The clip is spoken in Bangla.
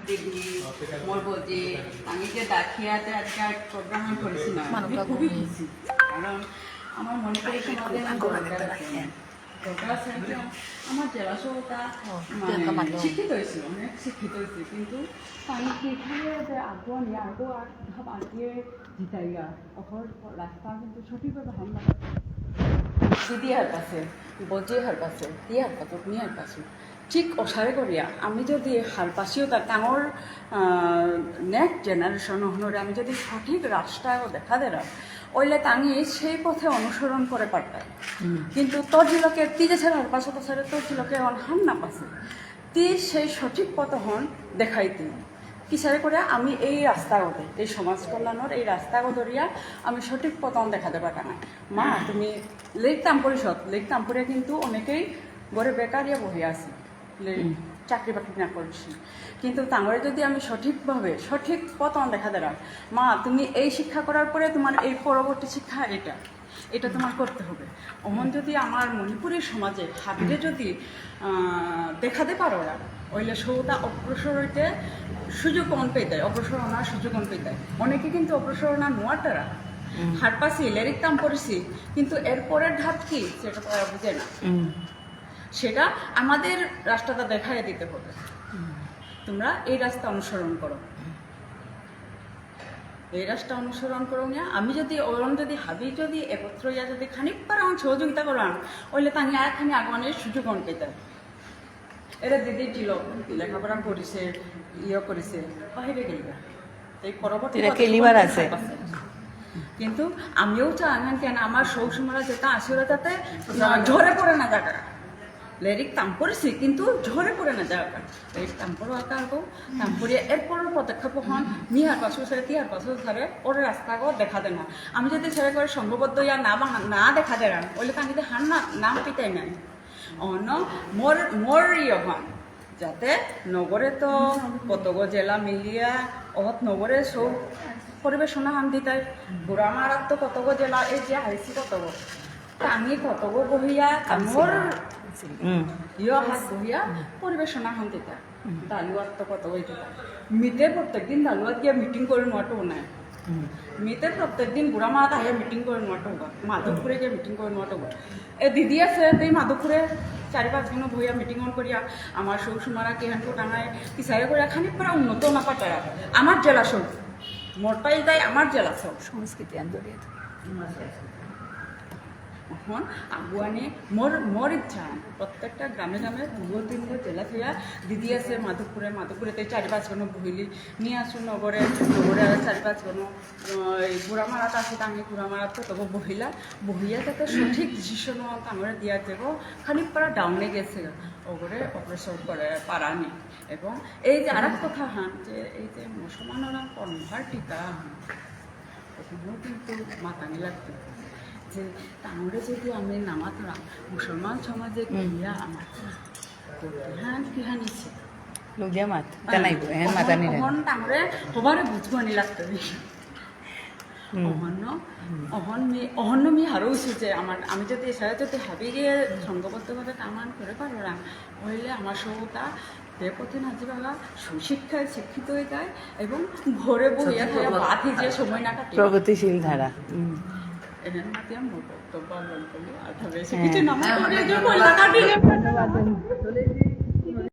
ডিগ্রি মোর বলছি আমি যে দাখিয়াতে আজকে প্রোগ্রাম করেছি না আমি খুবই খুশি কারণ আমার মনে করি সমাজে আমার জেলা সহতা মানে শিক্ষিত হয়েছে অনেক শিক্ষিত হয়েছে কিন্তু আমি কিভাবে আগুয়া নিয়ে আরো ধাপ আগিয়ে জিতাইয়া অহর রাস্তা কিন্তু সঠিকভাবে হামলা দিদি হার কাছে বজি হার কাছে দিয়ে হার কাছে তুমি হার কাছে ঠিক অসারে করিয়া আমি যদি হার পাশিও তার ডাঙর নেক্সট জেনারেশন হনরে আমি যদি সঠিক রাস্তায় দেখা দেরা ওইলে তাঙি সেই পথে অনুসরণ করে পারতাম কিন্তু তোর জিলকে তি যে ছেড়ে হার পাশে তো ছেড়ে তোর জিলকে হান না পাশে তি সেই সঠিক পথ হন দেখাইতি কিসারে করে আমি এই রাস্তাগতে এই সমাজ কল্যাণের এই রাস্তাগত ধরিয়া আমি সঠিক পতন দেখাতে পারতাম না মা তুমি লিখতাম পরিষদ লিখতাম পরে কিন্তু অনেকেই ঘরে বেকারিয়া বহে আছি চাকরি বাকরি না করছি কিন্তু তাঙ্গরে যদি আমি সঠিকভাবে সঠিক পতন দেখা দিলাম মা তুমি এই শিক্ষা করার পরে তোমার এই পরবর্তী শিক্ষা এটা তোমার করতে হবে অমন যদি আমার মণিপুরের সমাজে হাবিরে যদি দেখাতে পারো ওরা ওইলে সৌতা অগ্রসর হইতে সুযোগ অন পেয়ে দেয় অগ্রসর হওয়ার সুযোগ অন পেয়ে দেয় অনেকে কিন্তু অগ্রসর না নোয়ার তারা হাট পাশি লেরিকতাম করেছি কিন্তু এরপরের ধাপ কি সেটা তারা বুঝে না সেটা আমাদের রাস্তাটা দেখাই দিতে হবে তোমরা এই রাস্তা অনুসরণ করো এই রাস্তা অনুসরণ করো না আমি যদি ওরম যদি হাবি যদি একত্র ইয়া যদি খানিক পার আমার সহযোগিতা করান ওইলে তাকে আর খানি আগমনের সুযোগ অন পেতে এরা দিদি ছিল লেখাপড়া করেছে ইয়ে করেছে বাহিরে গেলিবা এই পরবর্তী আছে কিন্তু আমিও চাই কেন আমার সৌসমরা যেটা আসলে যাতে ঝরে পড়ে না জায়গা লেরিক তাম করেছি কিন্তু ঝরে পড়ে না জায়গা লেরিক তাম করো আঁকো তাম করিয়া এরপরের পদক্ষেপ হন মিহার পাশে ছেড়ে তিয়ার পাশে ধারে ওর রাস্তাকেও দেখা দেয় না আমি যদি ছেড়ে করে সংঘবদ্ধ ইয়া না দেখা দেয় ওইলে তাকে যদি হান না নাম পিতাই নাই অন্য মোর ইয়ে হন যাতে নগরে তো কতগো জেলা মিলিয়া অহত নগরে সব পরিবেশনা হান দিতাই বুড়ামারাত তো কতগো জেলা এই যে হাইছি কতগো আমি কতগো বহিয়া আমার ইয়ে হাত বহিয়া পরিবেশনা হান দিতা দালুয়াত তো কতগো দিতা মিতে প্রত্যেকদিন দালুয়াত গিয়ে মিটিং করে নোয়াটো নাই মিতে প্রত্যেকদিন বুড়ামারাত আহে মিটিং করে নোয়াটো মাধবপুরে গিয়ে মিটিং করে নোয়াটো এই দিদি আছে এই মাধবপুরে 4-5 জন বইয়া মিটিং অন করিয়া আমার সৌসুমারা কেহানকো টাঙায় কিসারে করে খানিক পরে উন্নত না পাটায় আমার জেলা সব মোরটাই তাই আমার জেলা সব সংস্কৃতি আন্দোলন এখন আগুয়ানি মোর ইচ্ছা প্রত্যেকটা গ্রামে গ্রামে 2-3 জেলা থেকে দিদি আছে মাধবপুরে 4-5 জন বহিলি নিয়ে আসুন নগরে 4-5 জন বুড়ামারাত আছে তাঙ্গে বুড়ামারাত তো তবু বহিয়া যাতে সঠিক ডিসিশন তাঙ্গরে দিয়া যাব খানিক পারা ডাউনে গেছে ওগরে অগ্রসর করে পারানি এবং এই যে আর এক কথা হান যে এই যে মুসলমানরা কনভার টিকা এখানেও কিন্তু মাতানি লাগতে যে তাঙ্গরে যদি আমি নামাতাম মুসলমান সমাজে গিয়া আমার হ্যাঁ কি হানিছে লুগিয়া মাত জানাইব হ্যাঁ মাতানি এখন তাঙ্গরে হবারে বুঝবো নি লাগতে অহন্য মি হারৌছি যে আমি যদি এছাড়া যদি ভাবি গিয়ে সংঘবদ্ধভাবে কামান করে পারলাম হইলে আমার সৌতা বেপথে না যাওয়া সুশিক্ষায় শিক্ষিত হয়ে যায় এবং ঘরে বইয়া বাধি যে সময় না কাটে প্রগতিশীল ধারা এখানে মাতিয়া মোর বক্তব্য আর বেশি কিছু নাম করে যে বইলা কাটিয়ে